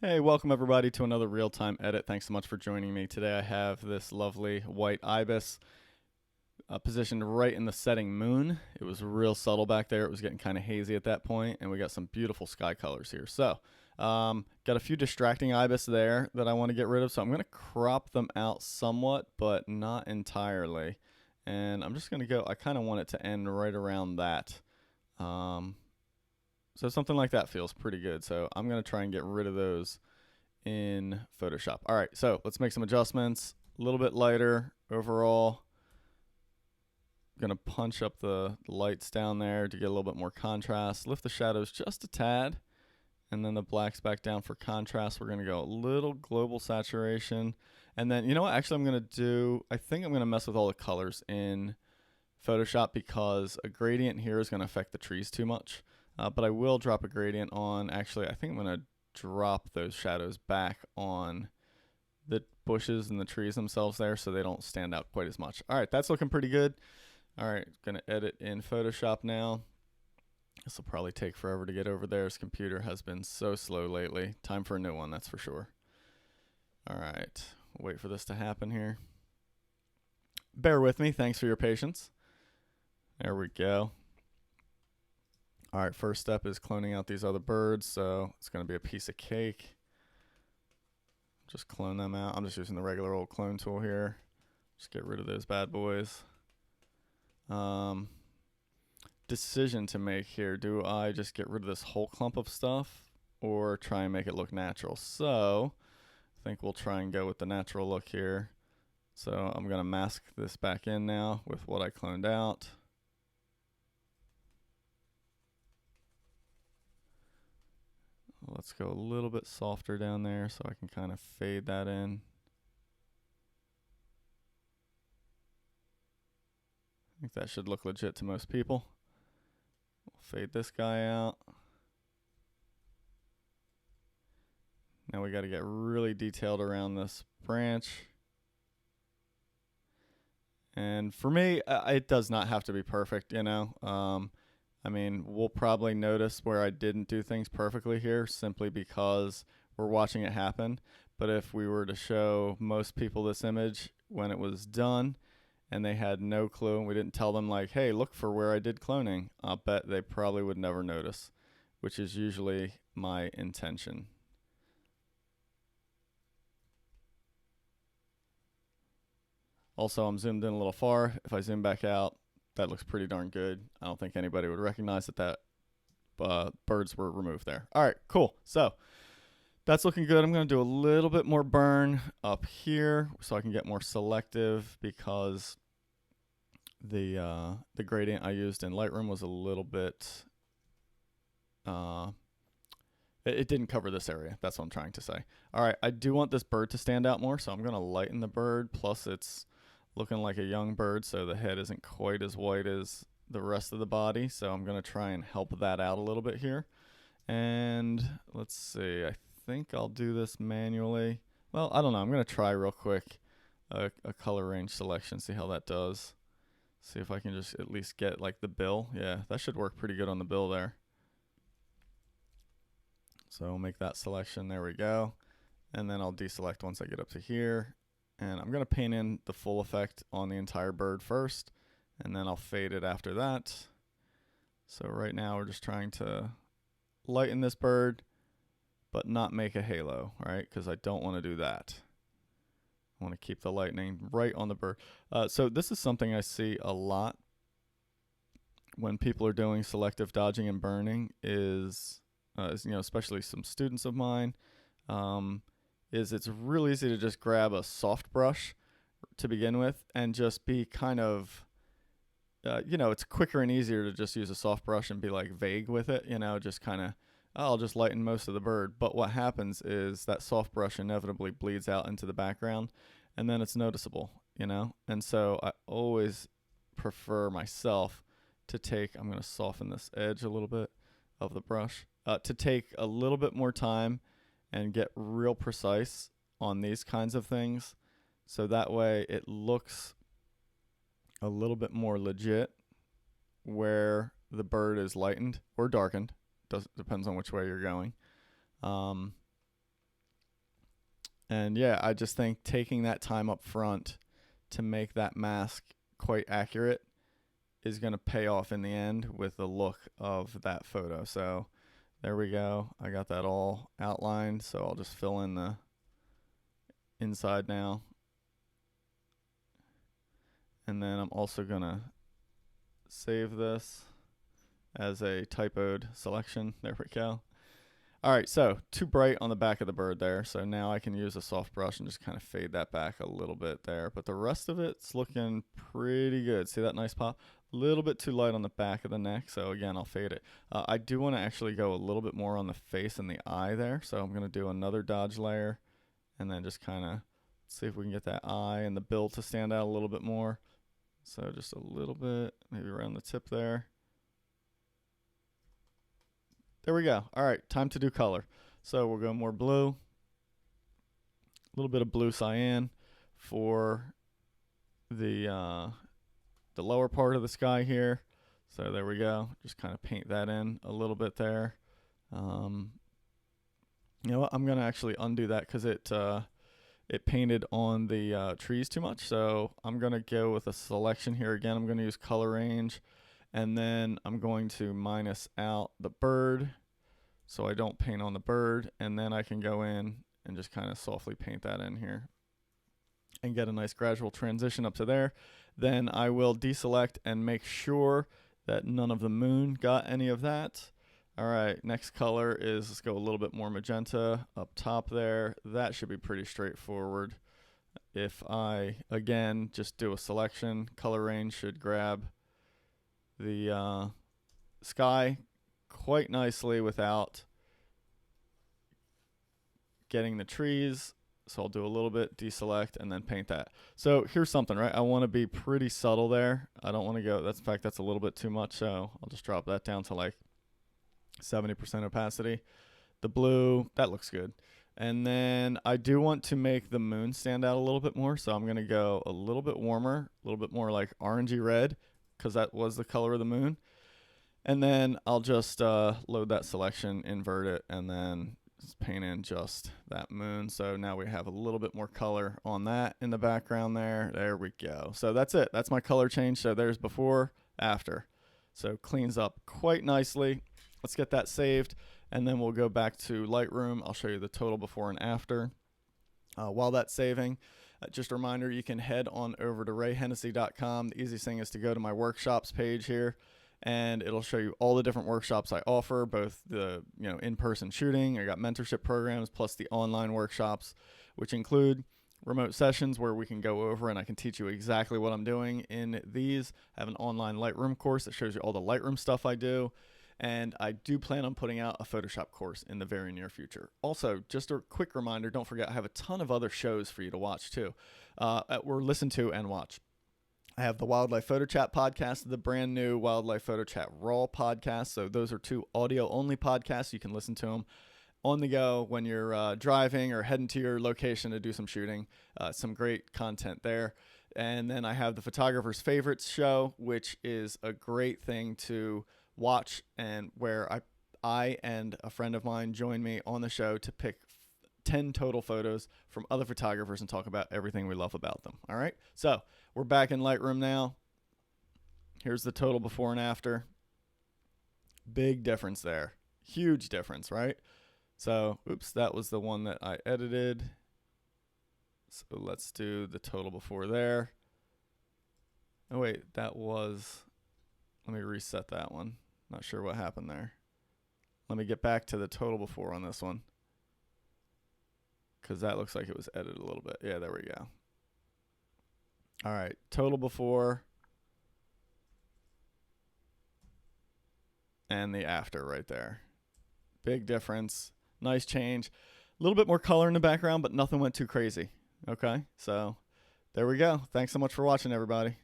Hey, welcome everybody to another real-time edit. Thanks so much for joining me. Today I have this lovely white ibis positioned right in the setting moon. It was real subtle back there. It was getting kind of hazy at that point, and we got some beautiful sky colors here. So, got a few distracting ibis there that I want to get rid of, so I'm going to crop them out somewhat, but not entirely. And I'm just going to go, I kind of want it to end right around that. Um, so something like that feels pretty good. So I'm going to try and get rid of those in Photoshop. All right, so let's make some adjustments. A little bit lighter overall. Going to punch up the lights down there to get a little bit more contrast. Lift the shadows just a tad. And then the blacks back down for contrast. We're going to go a little global saturation. And then, you know what? Actually, I think I'm going to mess with all the colors in Photoshop because a gradient here is going to affect the trees too much. But I will drop a gradient on. Actually, I think I'm going to drop those shadows back on the bushes and the trees themselves there so they don't stand out quite as much. All right, that's looking pretty good. All right, going to edit in Photoshop now. This will probably take forever to get over there. This computer has been so slow lately. Time for a new one, that's for sure. All right, wait for this to happen here. Bear with me. Thanks for your patience. There we go. All right, first step is cloning out these other birds, so it's going to be a piece of cake. Just clone them out. I'm just using the regular old clone tool here. Just get rid of those bad boys. Decision to make here. Do I just get rid of this whole clump of stuff or try and make it look natural? So I think we'll try and go with the natural look here. So I'm going to mask this back in now with what I cloned out. Let's go a little bit softer down there so I can kind of fade that in. I think that should look legit to most people. We'll fade this guy out. Now we got to get really detailed around this branch. And for me, it does not have to be perfect, you know. I mean, we'll probably notice where I didn't do things perfectly here simply because we're watching it happen. But if we were to show most people this image when it was done and they had no clue and we didn't tell them like, hey, look for where I did cloning, I'll bet they probably would never notice, which is usually my intention. Also, I'm zoomed in a little far. If I zoom back out, that looks pretty darn good. I don't think anybody would recognize that birds were removed there. All right, cool. So that's looking good. I'm going to do a little bit more burn up here so I can get more selective because the gradient I used in Lightroom was a little bit it didn't cover this area. That's what I'm trying to say. All right, I do want this bird to stand out more, so I'm going to lighten the bird. Plus, it's looking like a young bird, so the head isn't quite as white as the rest of the body. So I'm going to try and help that out a little bit here. And let's see. I think I'll do this manually. Well, I don't know. I'm going to try real quick a color range selection, see how that does. See if I can just at least get like the bill. Yeah, that should work pretty good on the bill there. So we'll make that selection. There we go. And then I'll deselect once I get up to here. And I'm going to paint in the full effect on the entire bird first. And then I'll fade it after that. So right now we're just trying to lighten this bird, but not make a halo, right? Because I don't want to do that. I want to keep the lightning right on the bird. So this is something I see a lot when people are doing selective dodging and burning is you know, especially some students of mine, is it's real easy to just grab a soft brush to begin with and just be kind of, you know, it's quicker and easier to just use a soft brush and be like vague with it, you know, just kind of, oh, I'll just lighten most of the bird. But what happens is that soft brush inevitably bleeds out into the background and then it's noticeable, you know? And so I always prefer myself to take, I'm going to soften this edge a little bit of the brush, to take a little bit more time and get real precise on these kinds of things. So that way it looks a little bit more legit where the bird is lightened or darkened. Depends on which way you're going. And yeah, I just think taking that time up front to make that mask quite accurate is going to pay off in the end with the look of that photo. So there we go. I got that all outlined. So I'll just fill in the inside now. And then I'm also going to save this as a typoed selection. There we go. All right, so too bright on the back of the bird there. So now I can use a soft brush and just kind of fade that back a little bit there. But the rest of it's looking pretty good. See that nice pop? A little bit too light on the back of the neck. So again, I'll fade it. I do want to actually go a little bit more on the face and the eye there. So I'm going to do another dodge layer and then just kind of see if we can get that eye and the bill to stand out a little bit more. So just a little bit, maybe around the tip there. There we go. All right, time to do color. So we'll go more blue, a little bit of blue cyan for the lower part of the sky here. So there we go. Just kind of paint that in a little bit there. You know what? I'm gonna actually undo that because it painted on the trees too much. So I'm gonna go with a selection here again. I'm gonna use color range. And then I'm going to minus out the bird so I don't paint on the bird. And then I can go in and just kind of softly paint that in here and get a nice gradual transition up to there. Then I will deselect and make sure that none of the moon got any of that. All right, next color is, let's go a little bit more magenta up top there. That should be pretty straightforward. If I, again, just do a selection, color range should grab the sky quite nicely without getting the trees. So I'll do a little bit, deselect, and then paint that. So here's something, right? I want to be pretty subtle there. I don't want to go, in fact, that's a little bit too much. So I'll just drop that down to like 70% opacity. The blue, that looks good. And then I do want to make the moon stand out a little bit more. So I'm going to go a little bit warmer, a little bit more like orangey red, because that was the color of the moon. And then I'll just load that selection, invert it, and then just paint in just that moon. So now we have a little bit more color on that in the background there. There we go. So that's it. That's my color change. So there's before, after. So cleans up quite nicely. Let's get that saved, and then we'll go back to Lightroom. I'll show you the total before and after. While that's saving, just a reminder, you can head on over to rayhennessy.com. The easiest thing is to go to my workshops page here, and it'll show you all the different workshops I offer, both the in-person shooting. I got mentorship programs plus the online workshops, which include remote sessions where we can go over and I can teach you exactly what I'm doing in these. I have an online Lightroom course that shows you all the Lightroom stuff I do. And I do plan on putting out a Photoshop course in the very near future. Also, just a quick reminder, don't forget I have a ton of other shows for you to watch too, or listen to and watch. I have the Wildlife Photo Chat podcast, the brand new Wildlife Photo Chat Raw podcast. So those are 2 audio-only podcasts. You can listen to them on the go when you're driving or heading to your location to do some shooting. Some great content there. And then I have the Photographer's Favorites show, which is a great thing to watch, and where I and a friend of mine join me on the show to pick 10 total photos from other photographers and talk about everything we love about them. All right, so we're back in Lightroom now. Here's the total before and after. Big difference there. Huge difference, right? So, oops, that was the one that I edited. So let's do the total before there. Oh wait, that was, let me reset that one. Not sure what happened there. Let me get back to the total before on this one, because that looks like it was edited a little bit. Yeah, there we go. All right, total before and the after right there. Big difference. Nice change. A little bit more color in the background, but nothing went too crazy. Okay, so there we go. Thanks so much for watching, everybody.